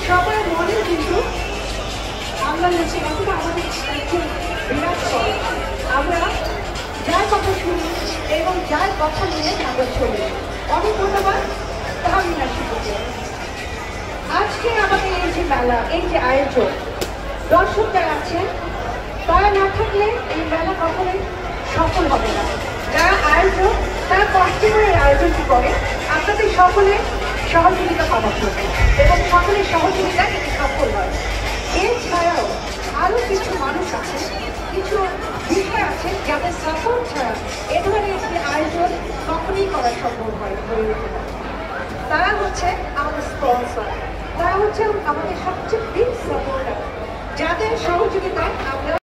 সবার মনে কিন্তু আমরা হচ্ছে অথবা আমাদের বিরাট করে আমরা যার কথা শুনি এবং যার কথা নিয়ে আমরা চলি। অনেক ধন্যবাদ তাহমিনা শিশুকে। আজকে আমাদের এই যে মেলা, এই যে আয়োজন, দর্শক যারা আছেন তারা না থাকলে এই মেলা কখনোই সফল হবে না। যারা আয়োজক তারা কষ্ট করে আয়োজনটি করে আপনাদের সকলে সহযোগিতা পাওয়ার জন্য এবং সকলের সহযোগিতা এটি সফল হয়। এছাড়াও আরও কিছু মানুষ আছে, কিছু বিষয় আছে যাদের সাপোর্ট ছাড়া এ ধরনের একটি আয়োজন কখনই করা সম্ভব হয়ে ওঠে না। তারা হচ্ছে আমাদের স্পন্সর, তারা হচ্ছে আমাদের সবচেয়ে বিগ সাপোর্টার, যাদের সহযোগিতায় আমরা